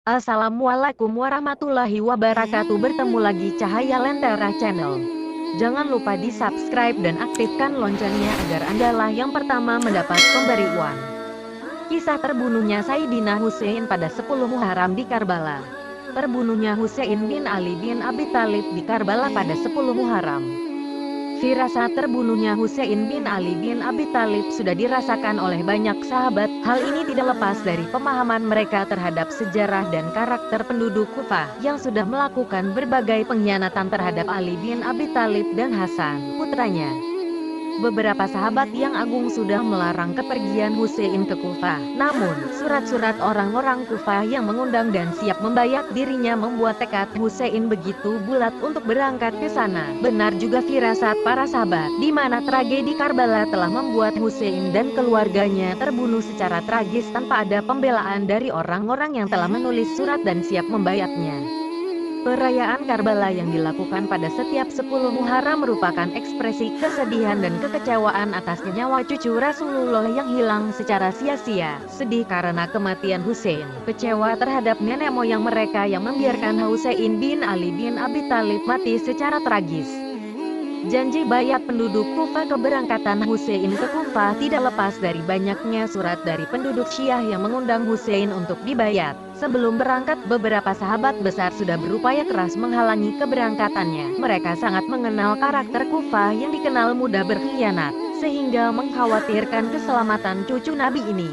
Assalamualaikum warahmatullahi wabarakatuh. Bertemu lagi Cahaya Lentera Channel. Jangan lupa di subscribe dan aktifkan loncengnya agar Andalah yang pertama mendapat pemberian. Kisah terbunuhnya Sayyidina Husain pada 10 Muharram di Karbala. Terbunuhnya Husain bin Ali bin Abi Thalib di Karbala pada 10 Muharram. Firasat terbunuhnya Husain bin Ali bin Abi Thalib sudah dirasakan oleh banyak sahabat. Hal ini tidak lepas dari pemahaman mereka terhadap sejarah dan karakter penduduk Kufah yang sudah melakukan berbagai pengkhianatan terhadap Ali bin Abi Thalib dan Hasan, putranya. Beberapa sahabat yang agung sudah melarang kepergian Husain ke Kufah. Namun, surat-surat orang-orang Kufah yang mengundang dan siap membayar dirinya membuat tekad Husain begitu bulat untuk berangkat ke sana. Benar juga firasat para sahabat, di mana tragedi Karbala telah membuat Husain dan keluarganya terbunuh secara tragis tanpa ada pembelaan dari orang-orang yang telah menulis surat dan siap membayarnya. Perayaan Karbala yang dilakukan pada setiap 10 Muharram merupakan ekspresi kesedihan dan kekecewaan atas nyawa cucu Rasulullah yang hilang secara sia-sia. Sedih karena kematian Husain, kecewa terhadap nenek moyang mereka yang membiarkan Husain bin Ali bin Abi Thalib mati secara tragis. Janji bayat penduduk Kufah. Keberangkatan Husain ke Kufah tidak lepas dari banyaknya surat dari penduduk Syiah yang mengundang Husain untuk dibayat. Sebelum berangkat, beberapa sahabat besar sudah berupaya keras menghalangi keberangkatannya. Mereka sangat mengenal karakter Kufah yang dikenal mudah berkhianat, sehingga mengkhawatirkan keselamatan cucu Nabi ini.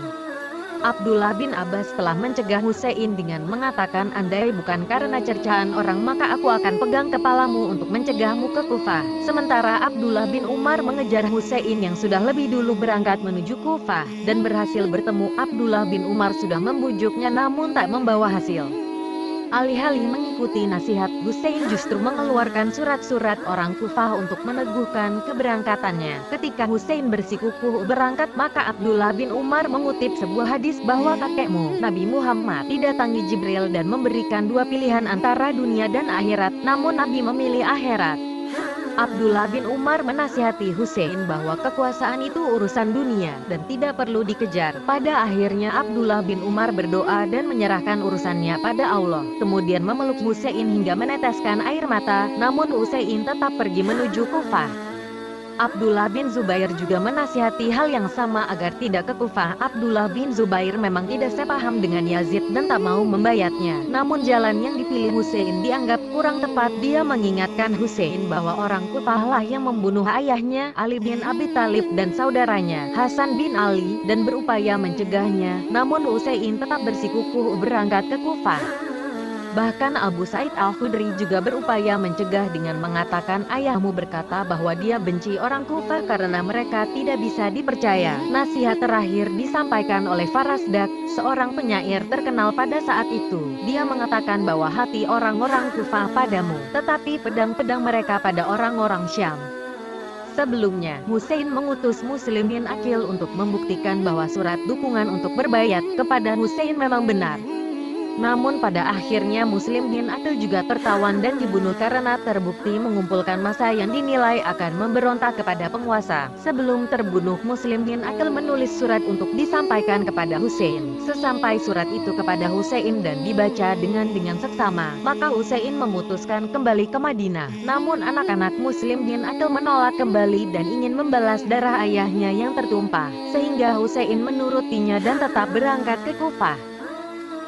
Abdullah bin Abbas telah mencegah Husain dengan mengatakan, andai bukan karena cercaan orang maka aku akan pegang kepalamu untuk mencegahmu ke Kufah. Sementara Abdullah bin Umar mengejar Husain yang sudah lebih dulu berangkat menuju Kufah, dan berhasil bertemu. Abdullah bin Umar sudah membujuknya namun tak membawa hasil. Alih-alih mengikuti nasihat, Husain justru mengeluarkan surat-surat orang Kufah untuk meneguhkan keberangkatannya. Ketika Husain bersikukuh berangkat, maka Abdullah bin Umar mengutip sebuah hadis bahwa kakekmu, Nabi Muhammad, didatangi Jibril dan memberikan dua pilihan antara dunia dan akhirat, namun Nabi memilih akhirat. Abdullah bin Umar menasihati Husain bahwa kekuasaan itu urusan dunia dan tidak perlu dikejar. Pada akhirnya Abdullah bin Umar berdoa dan menyerahkan urusannya pada Allah. Kemudian memeluk Husain hingga meneteskan air mata, namun Husain tetap pergi menuju Kufah. Abdullah bin Zubair juga menasihati hal yang sama agar tidak ke Kufah. Abdullah bin Zubair memang tidak sepaham dengan Yazid dan tak mau membayatnya. Namun jalan yang dipilih Husain dianggap kurang tepat. Dia mengingatkan Husain bahwa orang Kufah lah yang membunuh ayahnya, Ali bin Abi Thalib, dan saudaranya, Hasan bin Ali, dan berupaya mencegahnya. Namun Husain tetap bersikukuh berangkat ke Kufah. Bahkan Abu Sa'id Al-Khudri juga berupaya mencegah dengan mengatakan, ayahmu berkata bahwa dia benci orang Kufah karena mereka tidak bisa dipercaya. Nasihat terakhir disampaikan oleh Farasdak, seorang penyair terkenal pada saat itu. Dia mengatakan bahwa hati orang-orang Kufah padamu, tetapi pedang-pedang mereka pada orang-orang Syam. Sebelumnya, Husain mengutus Muslim bin Aqil untuk membuktikan bahwa surat dukungan untuk berbayat kepada Husain memang benar. Namun pada akhirnya Muslim bin Aqil juga tertawan dan dibunuh karena terbukti mengumpulkan massa yang dinilai akan memberontak kepada penguasa. Sebelum terbunuh, Muslim bin Aqil menulis surat untuk disampaikan kepada Husain. Sesampai surat itu kepada Husain dan dibaca dengan seksama, maka Husain memutuskan kembali ke Madinah. Namun anak-anak Muslim bin Aqil menolak kembali dan ingin membalas darah ayahnya yang tertumpah, sehingga Husain menurutinya dan tetap berangkat ke Kufah.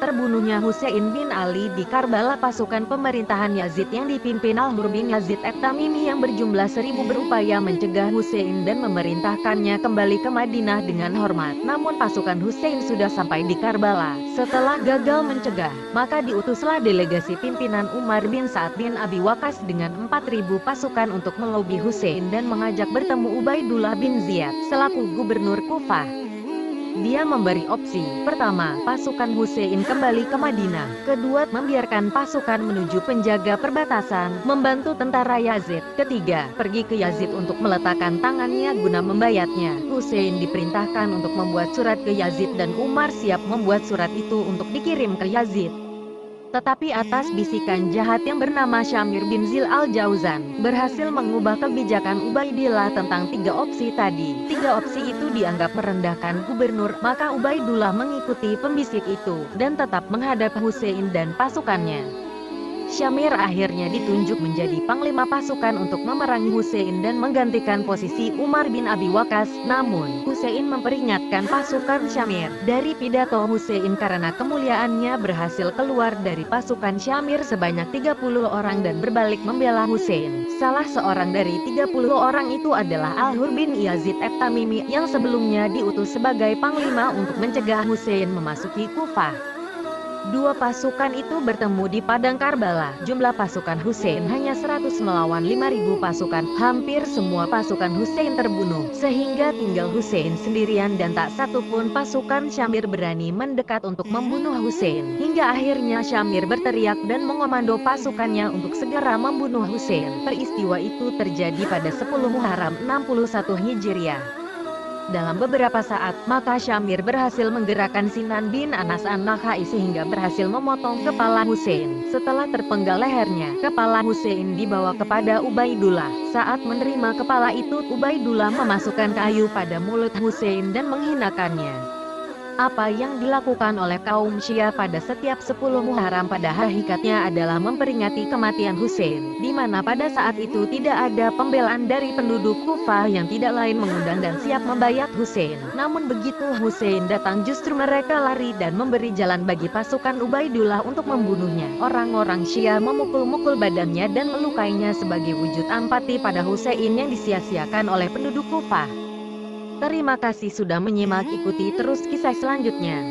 Terbunuhnya Husain bin Ali di Karbala. Pasukan pemerintahan Yazid yang dipimpin Al-Nur bin Yazid At-Tamimi yang berjumlah 1000 berupaya mencegah Husain dan memerintahkannya kembali ke Madinah dengan hormat. Namun pasukan Husain sudah sampai di Karbala. Setelah gagal mencegah, maka diutuslah delegasi pimpinan Umar bin Sa'ad bin Abi Waqqas dengan 4000 pasukan untuk melobi Husain dan mengajak bertemu Ubaidullah bin Ziyad selaku gubernur Kufah. Dia memberi opsi, pertama, pasukan Husain kembali ke Madinah, kedua, membiarkan pasukan menuju penjaga perbatasan, membantu tentara Yazid, ketiga, pergi ke Yazid untuk meletakkan tangannya guna membayatnya. Husain diperintahkan untuk membuat surat ke Yazid dan Umar siap membuat surat itu untuk dikirim ke Yazid. Tetapi atas bisikan jahat yang bernama Syamir bin Zil al-Jauzan, berhasil mengubah kebijakan Ubaidillah tentang 3 opsi tadi. 3 opsi itu dianggap merendahkan gubernur, maka Ubaidullah mengikuti pembisik itu, dan tetap menghadap Hussein dan pasukannya. Syamir akhirnya ditunjuk menjadi panglima pasukan untuk memerangi Hussein dan menggantikan posisi Umar bin Abi Waqqas. Namun, Hussein memperingatkan pasukan Syamir dari pidato Hussein karena kemuliaannya berhasil keluar dari pasukan Syamir sebanyak 30 orang dan berbalik membela Hussein. Salah seorang dari 30 orang itu adalah Al-Hur bin Yazid at-Tamimi yang sebelumnya diutus sebagai panglima untuk mencegah Hussein memasuki Kufah. 2 pasukan itu bertemu di Padang Karbala. Jumlah pasukan Hussein hanya 100 melawan 5.000 pasukan. Hampir semua pasukan Hussein terbunuh, sehingga tinggal Hussein sendirian dan tak satu pun pasukan Syamir berani mendekat untuk membunuh Hussein. Hingga akhirnya Syamir berteriak dan mengomando pasukannya untuk segera membunuh Hussein. Peristiwa itu terjadi pada 10 Muharram 61 Hijriah. Dalam beberapa saat, maka Syamir berhasil menggerakkan Sinan bin Anas an-Nakhai sehingga berhasil memotong kepala Hussein. Setelah terpenggal lehernya, kepala Hussein dibawa kepada Ubaidullah. Saat menerima kepala itu, Ubaidullah memasukkan kayu pada mulut Hussein dan menghinakannya. Apa yang dilakukan oleh kaum Syiah pada setiap 10 Muharram pada hakikatnya adalah memperingati kematian Hussein, di mana pada saat itu tidak ada pembelaan dari penduduk Kufah yang tidak lain mengundang dan siap membayat Hussein. Namun begitu Hussein datang justru mereka lari dan memberi jalan bagi pasukan Ubaidullah untuk membunuhnya. Orang-orang Syiah memukul-mukul badannya dan melukainya sebagai wujud empati pada Hussein yang disia-siakan oleh penduduk Kufah. Terima kasih sudah menyimak, ikuti terus kisah selanjutnya.